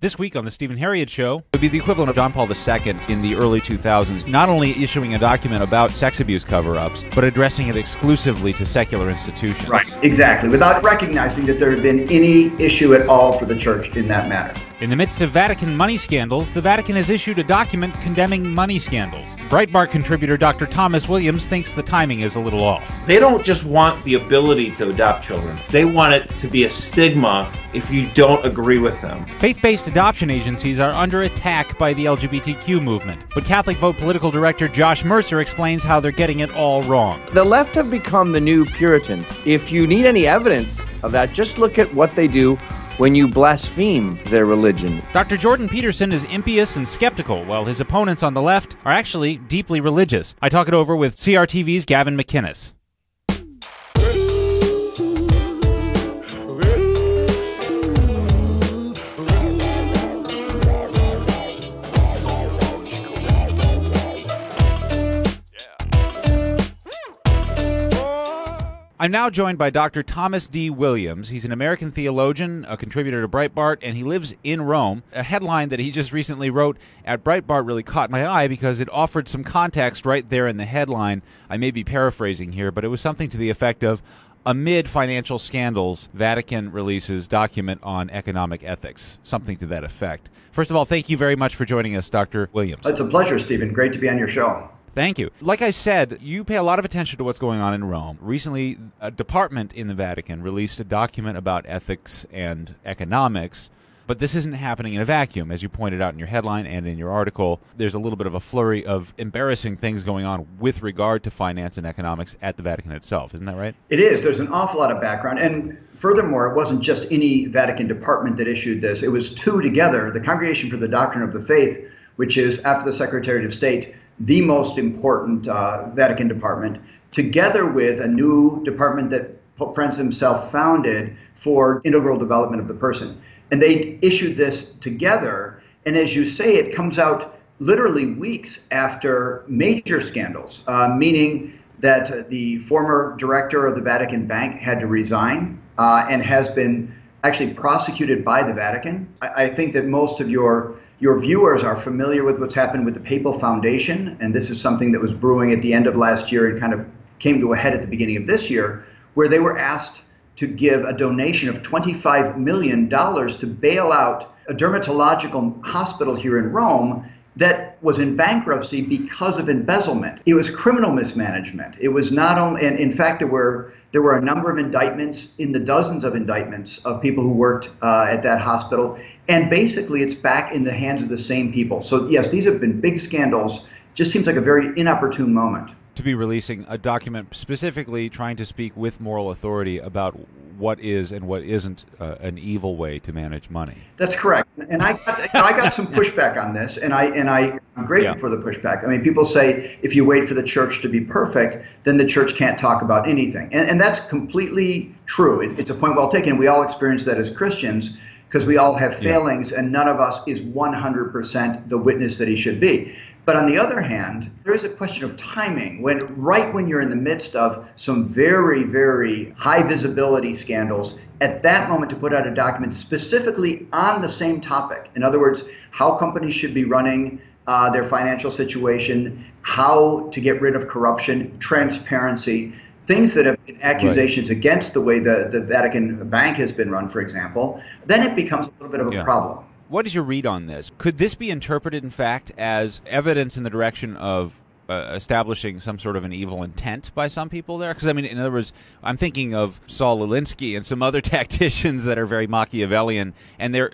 This week on the Stephen Harriott Show, it would be the equivalent of John Paul II in the early 2000s, not only issuing a document about sex abuse cover-ups, but addressing it exclusively to secular institutions. Right, exactly, without recognizing that there had been any issue at all for the church in that matter. In the midst of Vatican money scandals, the Vatican has issued a document condemning money scandals. Breitbart contributor Dr. Thomas Williams thinks the timing is a little off. They don't just want the ability to adopt children. They want it to be a stigma if you don't agree with them. Faith-based adoption agencies are under attack by the LGBTQ movement, but CatholicVote political director Josh Mercer explains how they're getting it all wrong. The left have become the new Puritans. If you need any evidence of that, just look at what they do when you blaspheme their religion. Dr. Jordan Peterson is impious and skeptical, while his opponents on the left are actually deeply religious. I talk it over with CRTV's Gavin McInnes. I'm now joined by Dr. Thomas D. Williams. He's an American theologian, a contributor to Breitbart, and he lives in Rome. A headline that he just recently wrote at Breitbart really caught my eye because it offered some context right there in the headline. I may be paraphrasing here, but it was something to the effect of, amid financial scandals, Vatican releases document on economic ethics, something to that effect. First of all, thank you very much for joining us, Dr. Williams. It's a pleasure, Stephen. Great to be on your show. Thank you. Like I said, you pay a lot of attention to what's going on in Rome. Recently, a department in the Vatican released a document about ethics and economics, but this isn't happening in a vacuum. As you pointed out in your headline and in your article, there's a little bit of a flurry of embarrassing things going on with regard to finance and economics at the Vatican itself. Isn't that right? It is. There's an awful lot of background. And furthermore, it wasn't just any Vatican department that issued this. It was two together, the Congregation for the Doctrine of the Faith, which is, after the Secretary of State, the most important Vatican department, together with a new department that Pope Francis himself founded for integral development of the person. And they issued this together. And as you say, it comes out literally weeks after major scandals, meaning that the former director of the Vatican Bank had to resign and has been actually prosecuted by the Vatican. I think that most of your viewers are familiar with what's happened with the Papal Foundation, and this is something that was brewing at the end of last year and kind of came to a head at the beginning of this year, where they were asked to give a donation of $25 million to bail out a dermatological hospital here in Rome that was in bankruptcy because of embezzlement. It was criminal mismanagement. It was not only, and in fact, there were a number of indictments, in the dozens of indictments of people who worked at that hospital. And basically, it's back in the hands of the same people. So yes, these have been big scandals. Just seems like a very inopportune moment to be releasing a document specifically trying to speak with moral authority about what is and what isn't an evil way to manage money. That's correct. And I got some pushback on this, and I'm grateful for the pushback. I mean, people say if you wait for the church to be perfect, then the church can't talk about anything. And that's completely true. It's a point well taken. We all experience that as Christians because we all have failings, and none of us is 100% the witness that he should be. But on the other hand, there is a question of timing. Right when you're in the midst of some very, very high visibility scandals, at that moment to put out a document specifically on the same topic. In other words, how companies should be running their financial situation, how to get rid of corruption, transparency, things that have been accusations against the way the Vatican Bank has been run, for example, then it becomes a little bit of a problem. What is your read on this? Could this be interpreted, in fact, as evidence in the direction of establishing some sort of an evil intent by some people there? Because, I mean, in other words, I'm thinking of Saul Alinsky and some other tacticians that are very Machiavellian, and there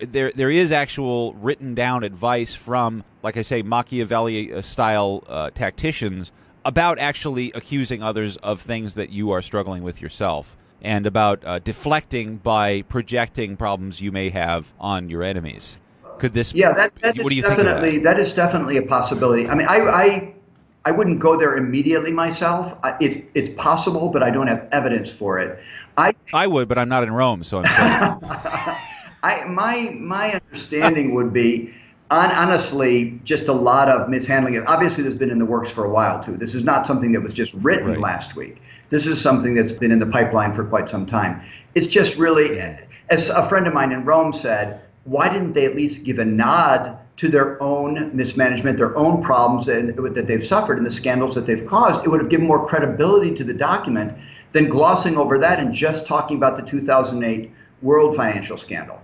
is actual written down advice from, like I say, Machiavelli-style tacticians about actually accusing others of things that you are struggling with yourself, and about deflecting by projecting problems you may have on your enemies. Could this? Yeah, that is definitely a possibility. I mean, I wouldn't go there immediately myself. It's possible, but I don't have evidence for it. I would, but I'm not in Rome, so I'm sorry. My understanding would be, honestly, just a lot of mishandling. Obviously, this has been in the works for a while too. This is not something that was just written last week. This is something that's been in the pipeline for quite some time. It's just really, as a friend of mine in Rome said, why didn't they at least give a nod to their own mismanagement, their own problems that they've suffered and the scandals that they've caused? It would have given more credibility to the document than glossing over that and just talking about the 2008 world financial scandal,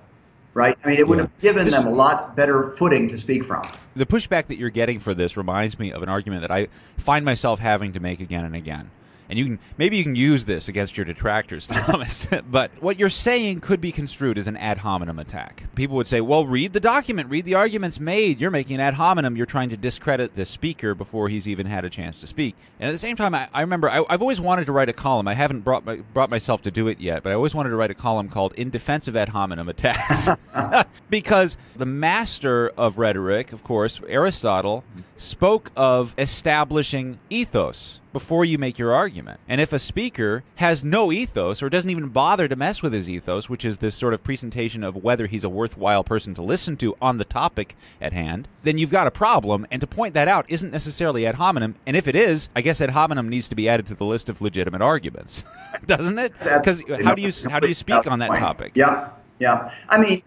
right? I mean, it would have given them a lot better footing to speak from. The pushback that you're getting for this reminds me of an argument that I find myself having to make again and again. And maybe you can use this against your detractors, Thomas. But what you're saying could be construed as an ad hominem attack. People would say, well, read the document, read the arguments made. You're making an ad hominem. You're trying to discredit the speaker before he's even had a chance to speak. And at the same time, I remember I've always wanted to write a column. I haven't brought myself to do it yet, but I always wanted to write a column called In Defense of Ad Hominem Attacks. Because the master of rhetoric, of course, Aristotle, spoke of establishing ethos before you make your argument. And if a speaker has no ethos or doesn't even bother to mess with his ethos, which is this sort of presentation of whether he's a worthwhile person to listen to on the topic at hand, then you've got a problem. And to point that out isn't necessarily ad hominem. And if it is, I guess ad hominem needs to be added to the list of legitimate arguments, doesn't it? Because how do you speak on that topic? Yeah. Yeah. I mean,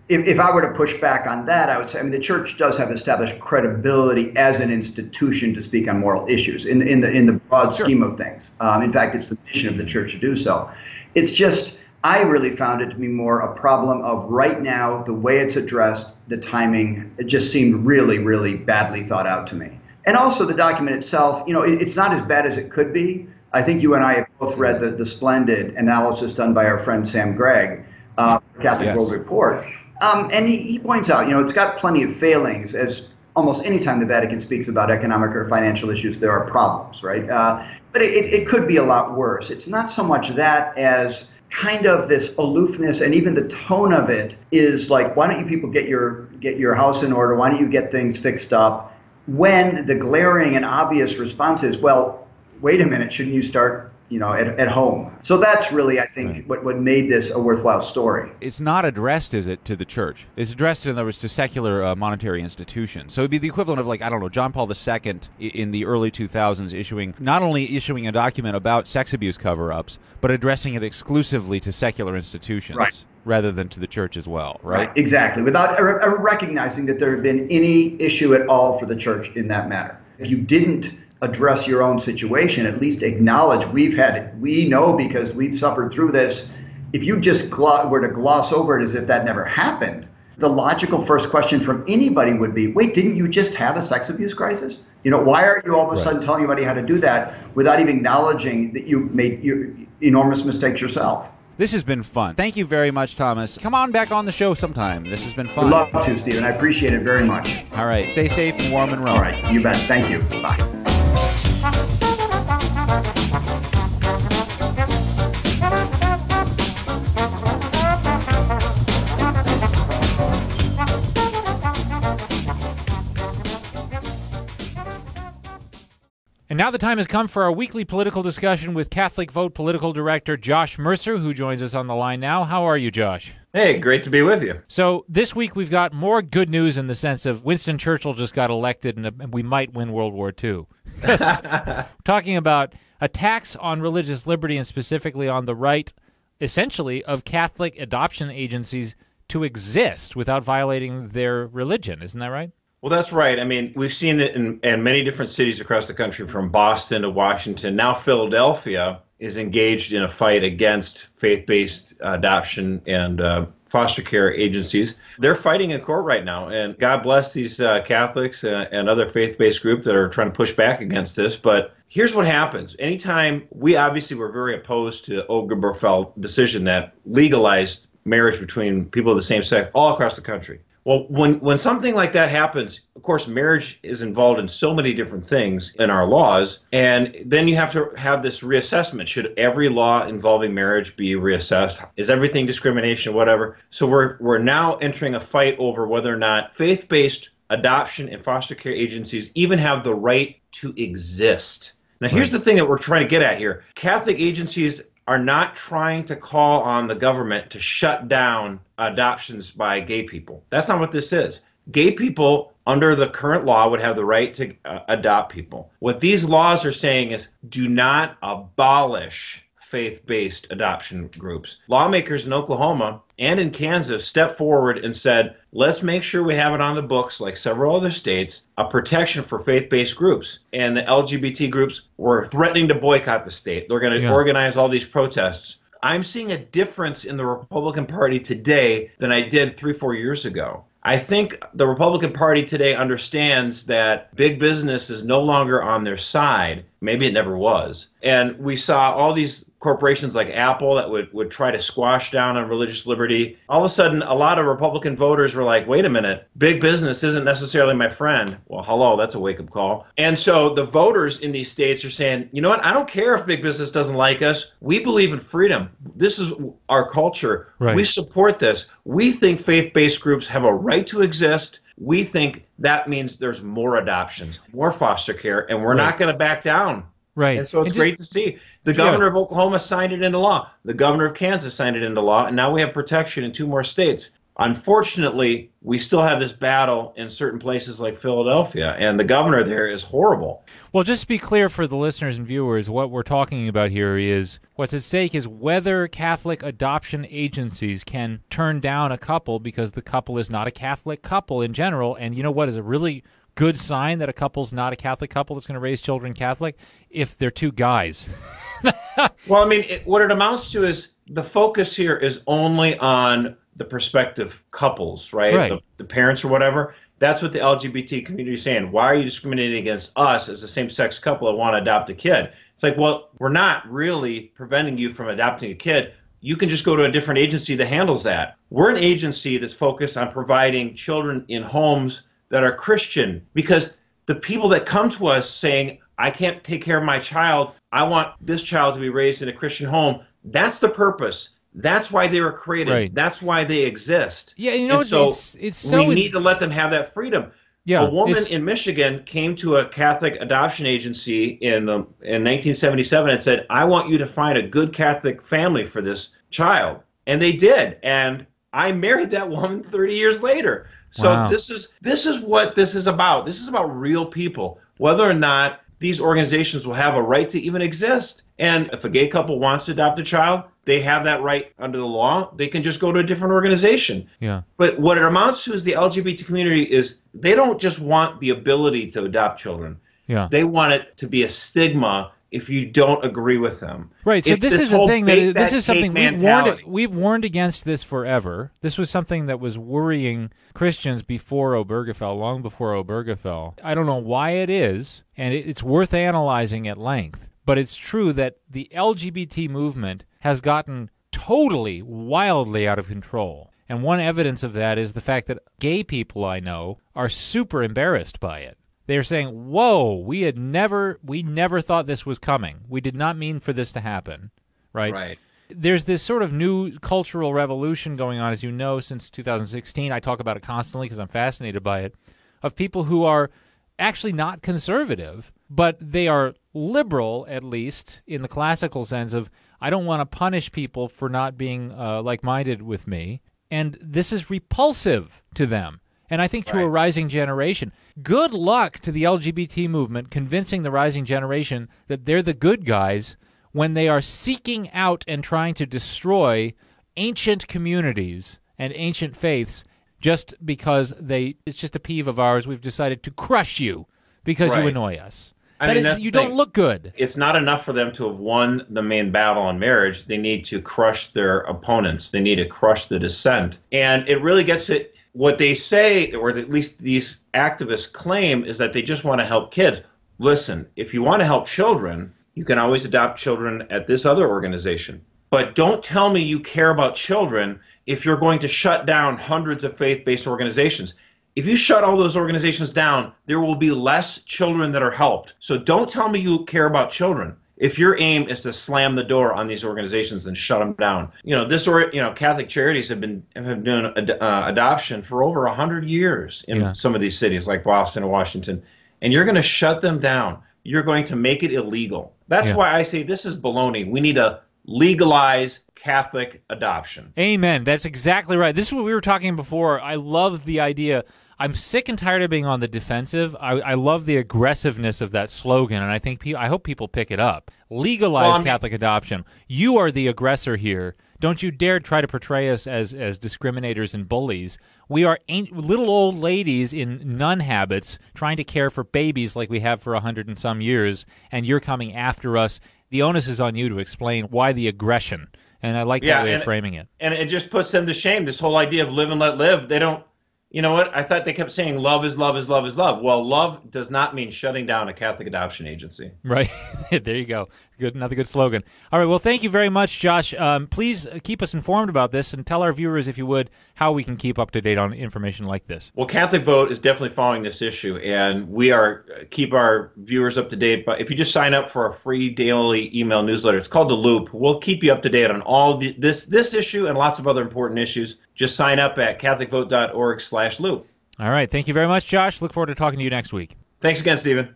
if I were to push back on that, I would say, I mean, the church does have established credibility as an institution to speak on moral issues in the broad scheme of things. In fact, it's the mission of the church to do so. It's just, I really found it to be more a problem of right now, the way it's addressed, the timing, it just seemed really, really badly thought out to me. And also the document itself, it's not as bad as it could be. I think you and I have both read the splendid analysis done by our friend Sam Gregg, Catholic Vote report. And he points out, it's got plenty of failings, as almost any time the Vatican speaks about economic or financial issues, there are problems, right? But it could be a lot worse. It's not so much that as kind of this aloofness, and even the tone of it is like, why don't you people get your house in order? Why don't you get things fixed up? When the glaring and obvious response is, well, wait a minute, shouldn't you start at home? So that's really, I think, what made this a worthwhile story. It's not addressed, is it, to the church? It's addressed, in other words, to secular monetary institutions. So it'd be the equivalent of, like, I don't know, John Paul II in the early 2000s not only issuing a document about sex abuse cover-ups, but addressing it exclusively to secular institutions. Right. Rather than to the church as well, right? Exactly, without recognizing that there had been any issue at all for the church in that matter. If you didn't address your own situation, at least acknowledge we know because we've suffered through this. If you just were to gloss over it as if that never happened, the logical first question from anybody would be, wait, didn't you just have a sex abuse crisis? Why are you all of a sudden telling anybody how to do that without even acknowledging that you made your enormous mistakes yourself? This has been fun. Thank you very much, Thomas. Come on back on the show sometime. This has been fun. I'd love to, Stephen. I appreciate it very much. All right. Stay safe and warm and Rome. All right. You bet. Thank you. Bye. And now the time has come for our weekly political discussion with Catholic Vote political director Josh Mercer, who joins us on the line now. How are you, Josh? Hey, great to be with you. So this week we've got more good news in the sense of Winston Churchill just got elected and we might win World War II. Talking about attacks on religious liberty and specifically on the right, essentially, of Catholic adoption agencies to exist without violating their religion. Isn't that right? Well, that's right. I mean, we've seen it in many different cities across the country, from Boston to Washington. Now Philadelphia is engaged in a fight against faith-based adoption and foster care agencies. They're fighting in court right now, and God bless these Catholics and other faith-based groups that are trying to push back against this. But here's what happens. Anytime, we obviously were very opposed to Obergefell's decision that legalized marriage between people of the same sex all across the country. Well, when something like that happens, of course, marriage is involved in so many different things in our laws, and then you have to have this reassessment. Should every law involving marriage be reassessed? Is everything discrimination, whatever? So we're now entering a fight over whether or not faith-based adoption and foster care agencies even have the right to exist. Now, here's the thing that we're trying to get at here. Catholic agencies are not trying to call on the government to shut down adoptions by gay people. That's not what this is. Gay people, under the current law, would have the right to adopt people. What these laws are saying is, do not abolish faith-based adoption groups. Lawmakers in Oklahoma and in Kansas stepped forward and said, let's make sure we have it on the books, like several other states, a protection for faith-based groups. And the LGBT groups were threatening to boycott the state. They're going to organize all these protests. I'm seeing a difference in the Republican Party today than I did 3-4 years ago. I think the Republican Party today understands that big business is no longer on their side. Maybe it never was. And we saw all these corporations like Apple that would try to squash down on religious liberty. All of a sudden, a lot of Republican voters were like, wait a minute, big business isn't necessarily my friend. Well, hello, that's a wake-up call. And so the voters in these states are saying, you know what, I don't care if big business doesn't like us. We believe in freedom. This is our culture. Right. We support this. We think faith-based groups have a right to exist. We think that means there's more adoptions, more foster care, and we're not going to back down. Right. And so it's great to see. The governor of Oklahoma signed it into law. The governor of Kansas signed it into law. And now we have protection in 2 more states. Unfortunately, we still have this battle in certain places like Philadelphia. And the governor there is horrible. Well, just to be clear for the listeners and viewers, what we're talking about here is what's at stake is whether Catholic adoption agencies can turn down a couple because the couple is not a Catholic couple in general. And you know what is a really good sign that a couple's not a Catholic couple that's going to raise children Catholic? If they're 2 guys. Well, I mean, what it amounts to is the focus here is only on the prospective couples, right? The parents or whatever. That's what the LGBT community is saying. Why are you discriminating against us as a same-sex couple that want to adopt a kid? It's like, well, we're not really preventing you from adopting a kid. You can just go to a different agency that handles that. We're an agency that's focused on providing children in homes that are Christian, because the people that come to us saying, I can't take care of my child, I want this child to be raised in a Christian home, that's the purpose. That's why they were created. Right. That's why they exist. Yeah, you know, it's so we need to let them have that freedom. Yeah, a woman in Michigan came to a Catholic adoption agency in 1977 and said, I want you to find a good Catholic family for this child. And they did. And I married that woman 30 years later. So wow. This is what this is about. This is about real people, whether or not these organizations will have a right to even exist. And if a gay couple wants to adopt a child, they have that right under the law. They can just go to a different organization. Yeah. But what it amounts to is the LGBT community is they don't just want the ability to adopt children. Yeah. They want it to be a stigma if you don't agree with them. Right. So It's this is a whole thing bake this is something mentality. we've warned against this forever. This was something that was worrying Christians before Obergefell, long before Obergefell. I don't know why it is, and it's worth analyzing at length. But it's true that the LGBT movement has gotten totally, wildly out of control. And one evidence of that is the fact that gay people I know are super embarrassed by it. They're saying, whoa, we never thought this was coming. We did not mean for this to happen, right? Right. There's this sort of new cultural revolution going on, as you know, since 2016. I talk about it constantly because I'm fascinated by it, of people who are actually not conservative, but they are liberal, at least, in the classical sense of, I don't want to punish people for not being like-minded with me, and this is repulsive to them. And I think to a rising generation, good luck to the LGBT movement convincing the rising generation that they're the good guys when they are seeking out and trying to destroy ancient communities and ancient faiths just because it's just a peeve of ours. We've decided to crush you because you annoy us. You don't look good. It's not enough for them to have won the main battle on marriage. They need to crush their opponents. They need to crush the dissent. And it really gets to what they say, or at least these activists claim, is that they just want to help kids. Listen, if you want to help children, you can always adopt children at this other organization. But don't tell me you care about children if you're going to shut down hundreds of faith-based organizations. If you shut all those organizations down, there will be less children that are helped. So don't tell me you care about children. If your aim is to slam the door on these organizations and shut them down, Catholic Charities have been doing adoption for over 100 years in some of these cities like Boston and Washington, and you're going to shut them down. You're going to make it illegal. That's why I say this is baloney. We need a legalize Catholic adoption. Amen. That's exactly right. This is what we were talking before. I love the idea. I'm sick and tired of being on the defensive. I love the aggressiveness of that slogan, and I hope people pick it up. Legalize Catholic adoption. You are the aggressor here. Don't you dare try to portray us as discriminators and bullies. We are little old ladies in nun habits trying to care for babies like we have for 100 and some years, and you're coming after us. The onus is on you to explain why the aggression. And I like that way of framing it. And it just puts them to shame, this whole idea of live and let live. They don't, you know what? I thought they kept saying love is love is love is love. Well, love does not mean shutting down a Catholic adoption agency. Right. There you go. Good, another good slogan. All right. Well, thank you very much, Josh. Please keep us informed about this and tell our viewers, if you would, how we can keep up to date on information like this. Well, Catholic Vote is definitely following this issue, and we keep our viewers up to date. But if you just sign up for a free daily email newsletter, it's called The Loop. We'll keep you up to date on all this issue and lots of other important issues. Just sign up at CatholicVote.org/loop. All right. Thank you very much, Josh. Look forward to talking to you next week. Thanks again, Stephen.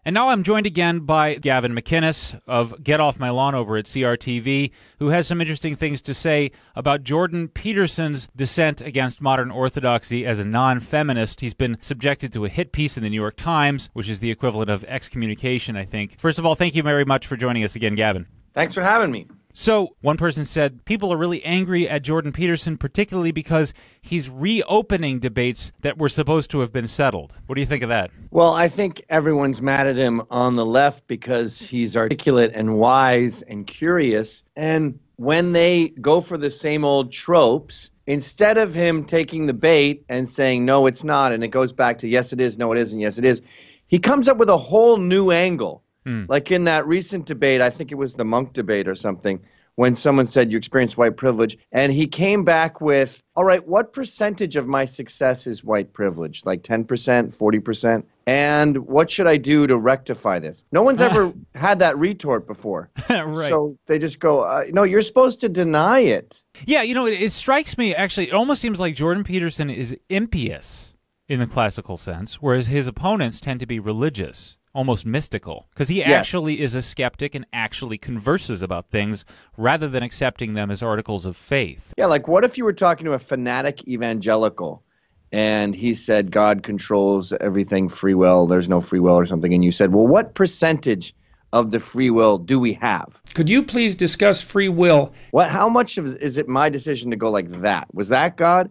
And now I'm joined again by Gavin McInnes of Get Off My Lawn over at CRTV, who has some interesting things to say about Jordan Peterson's dissent against modern orthodoxy as a non-feminist. He's been subjected to a hit piece in the New York Times, which is the equivalent of excommunication, I think. First of all, thank you very much for joining us again, Gavin. Thanks for having me. So, one person said, people are really angry at Jordan Peterson, particularly because he's reopening debates that were supposed to have been settled. What do you think of that? Well, I think everyone's mad at him on the left because he's articulate and wise and curious. And when they go for the same old tropes, instead of him taking the bait and saying, no, it's not, and it goes back to yes, it is, no, it isn't, yes, it is, he comes up with a whole new angle. Like in that recent debate, I think it was the monk debate or something, when someone said you experience white privilege, and he came back with, all right, what percentage of my success is white privilege? Like 10%, 40%? And what should I do to rectify this? No one's ever had that retort before. Right. So they just go, no, you're supposed to deny it. Yeah, you know, it strikes me, actually, it almost seems like Jordan Peterson is impious in the classical sense, whereas his opponents tend to be religious. Almost mystical, because he actually is a skeptic and actually converses about things rather than accepting them as articles of faith. Yeah, like what if you were talking to a fanatic evangelical and he said God controls everything, free will, there's no free will or something, and you said, well, what percentage of the free will do we have? Could you please discuss free will? How much is it my decision to go like that? Was that God?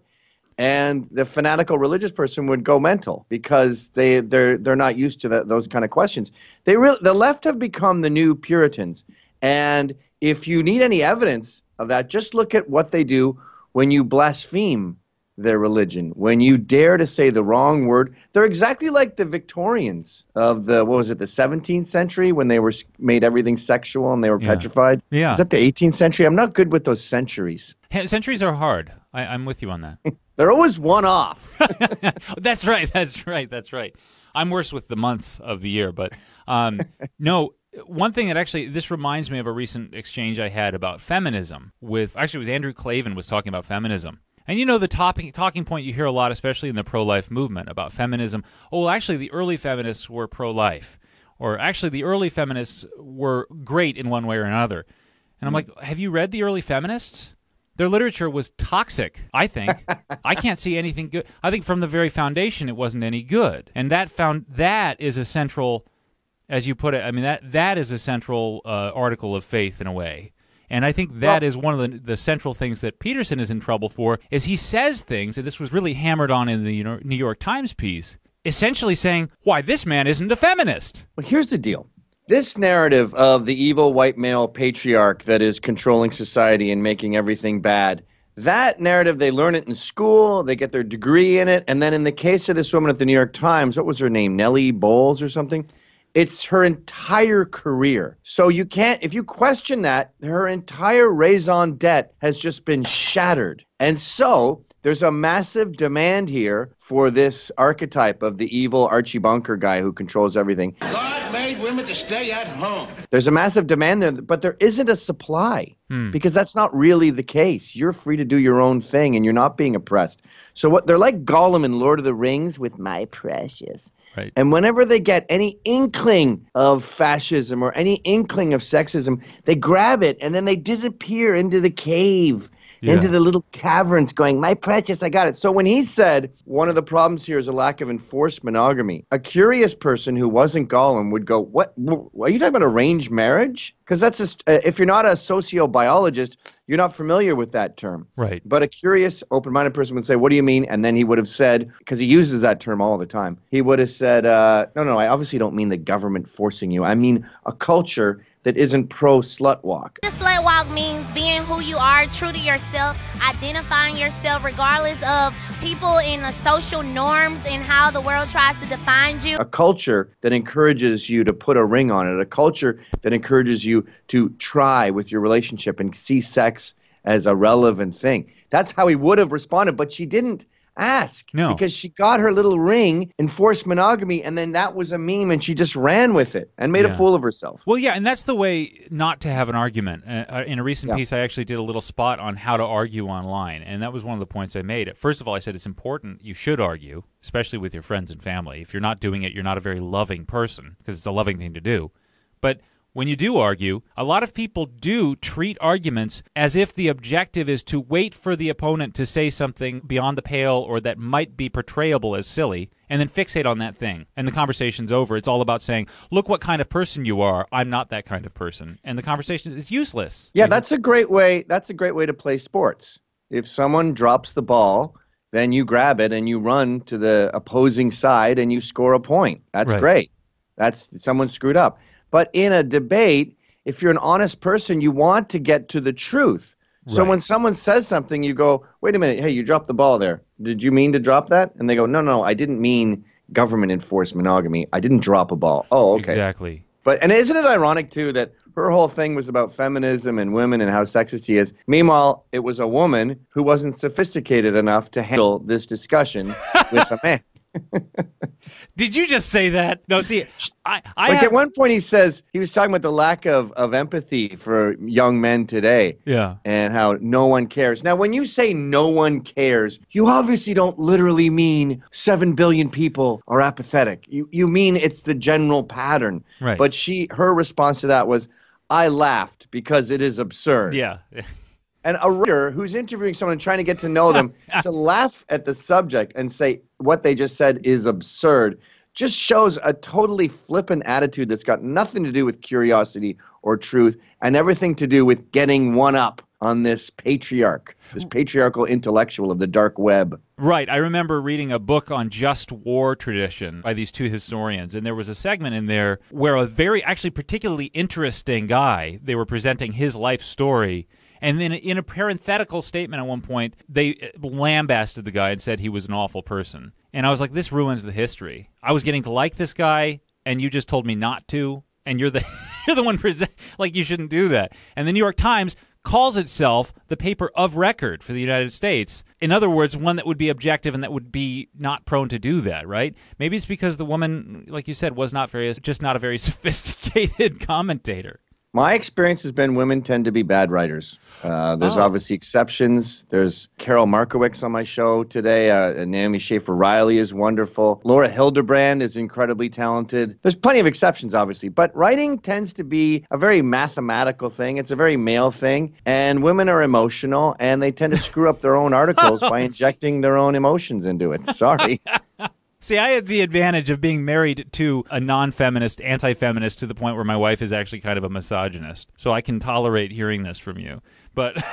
And the fanatical religious person would go mental because they're not used to those kind of questions. The left have become the new Puritans, and if you need any evidence of that, just look at what they do when you blaspheme their religion, when you dare to say the wrong word. They're exactly like the Victorians of the 17th century when they made everything sexual and they were petrified. Yeah. Is that the 18th century? I'm not good with those centuries. Centuries are hard. I'm with you on that. They're always one off. That's right. I'm worse with the months of the year, but no. One thing that actually, this reminds me of a recent exchange I had about feminism with, actually it was Andrew Klavan was talking about feminism. And you know the talking point you hear a lot, especially in the pro-life movement, about feminism. Oh, well, actually the early feminists were pro-life. Or actually the early feminists were great in one way or another. And I'm like, have you read the early feminists? Their literature was toxic, I think. I can't see anything good. I think from the very foundation it wasn't any good. And that is a central, as you put it, I mean, that is a central article of faith in a way. And I think that is one of the central things that Peterson is in trouble for, is he says things, and this was really hammered on in the New York Times piece, essentially saying, why, this man isn't a feminist. Well, here's the deal. This narrative of the evil white male patriarch that is controlling society and making everything bad, that narrative, they learn it in school, they get their degree in it, and then in the case of this woman at the New York Times, what was her name, Nellie Bowles or something? It's her entire career. So you can't, if you question that, her entire raison d'etre has just been shattered. And so there's a massive demand here for this archetype of the evil Archie Bunker guy who controls everything. God made women to stay at home. There's a massive demand there, but there isn't a supply. because that's not really the case. You're free to do your own thing, and you're not being oppressed. So what they're like Gollum in Lord of the Rings with my precious. Right. And whenever they get any inkling of fascism or any inkling of sexism, they grab it and then they disappear into the cave, into the little caverns going, my precious, I got it. So when he said one of the problems here is a lack of enforced monogamy, a curious person who wasn't Gollum would go, what are you talking about, arranged marriage? Because that's just, if you're not a sociobiologist, you're not familiar with that term. Right. But a curious, open-minded person would say, what do you mean? And then he would have said, because he uses that term all the time, he would have said, no, I obviously don't mean the government forcing you. I mean a culture that isn't pro-slut walk. The slut walk means being who you are, true to yourself, identifying yourself regardless of people in the social norms and how the world tries to define you. A culture that encourages you to put a ring on it, a culture that encourages you to try with your relationship and see sex as a relevant thing. That's how he would have responded, but she didn't ask. No. Because she got her little ring, enforced monogamy, and then that was a meme, and she just ran with it and made a fool of herself. Well, yeah, and that's the way not to have an argument. In a recent piece, I actually did a little spot on how to argue online, and that was one of the points I made. First of all, I said it's important. You should argue, especially with your friends and family. If you're not doing it, you're not a very loving person, because it's a loving thing to do. But when you do argue, a lot of people do treat arguments as if the objective is to wait for the opponent to say something beyond the pale or that might be portrayable as silly, and then fixate on that thing. And the conversation's over. It's all about saying, look what kind of person you are. I'm not that kind of person. And the conversation is useless. Yeah, that's a great way to play sports. If someone drops the ball, then you grab it and you run to the opposing side and you score a point. That's great. That's someone screwed up. But in a debate, if you're an honest person, you want to get to the truth. So when someone says something, you go, wait a minute, hey, you dropped the ball there. Did you mean to drop that? And they go, no, I didn't mean government enforced monogamy. I didn't drop a ball. Oh, okay. Exactly. And isn't it ironic, too, that her whole thing was about feminism and women and how sexist he is? Meanwhile, it was a woman who wasn't sophisticated enough to handle this discussion with a man. Did you just say that? No, see, at one point he says, he was talking about the lack of empathy for young men today. Yeah. And how no one cares. Now, when you say no one cares, you obviously don't literally mean 7 billion people are apathetic. You mean it's the general pattern. Right. But her response to that was, I laughed because it is absurd. Yeah. And a reader who's interviewing someone trying to get to know them to laugh at the subject and say what they just said is absurd just shows a totally flippant attitude that's got nothing to do with curiosity or truth and everything to do with getting one up on this patriarch, this patriarchal intellectual of the dark web. Right. I remember reading a book on just war tradition by these two historians, and there was a segment in there where a actually particularly interesting guy, they were presenting his life story. And then in a parenthetical statement at one point, they lambasted the guy and said he was an awful person. And I was like, this ruins the history. I was getting to like this guy, and you just told me not to, and you're the one like you shouldn't do that. And the New York Times calls itself the paper of record for the United States. In other words, one that would be objective and that would be not prone to do that, right? Maybe it's because the woman, like you said, was just not a very sophisticated commentator. My experience has been women tend to be bad writers. There's obviously exceptions. There's Carol Markowitz on my show today. Naomi Schaefer-Riley is wonderful. Laura Hildebrand is incredibly talented. There's plenty of exceptions, obviously. But writing tends to be a very mathematical thing. It's a very male thing. And women are emotional, and they tend to screw up their own articles by injecting their own emotions into it. Sorry. See, I had the advantage of being married to a non-feminist, anti-feminist, to the point where my wife is actually kind of a misogynist. So I can tolerate hearing this from you. But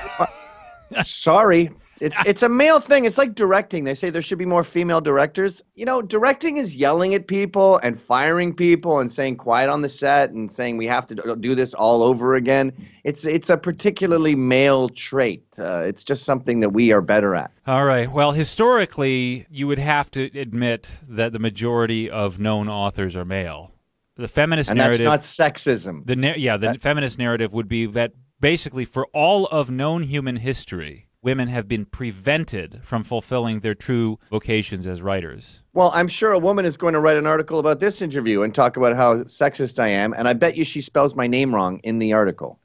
sorry. It's a male thing. It's like directing. They say there should be more female directors. You know, directing is yelling at people and firing people and saying quiet on the set and saying we have to do this all over again. It's a particularly male trait. It's just something that we are better at. All right. Well, historically, you would have to admit that the majority of known authors are male. The feminist narrative... And that's not sexism. The feminist narrative would be that basically for all of known human history, women have been prevented from fulfilling their true vocations as writers. Well, I'm sure a woman is going to write an article about this interview and talk about how sexist I am, and I bet you she spells my name wrong in the article.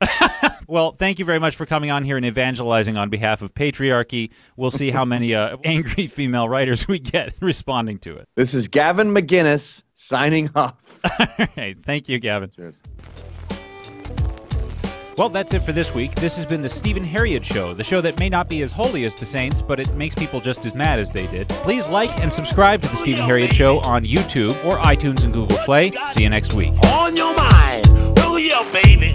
Well, thank you very much for coming on here and evangelizing on behalf of patriarchy. We'll see how many angry female writers we get responding to it. This is Gavin McInnes signing off. All right. Thank you, Gavin. Cheers. Well, that's it for this week. This has been the Stephen Harriott Show, the show that may not be as holy as the saints, but it makes people just as mad as they did. Please like and subscribe to the Stephen Harriott Show on YouTube or iTunes and Google Play. See you next week. On your mind, oh yeah, baby.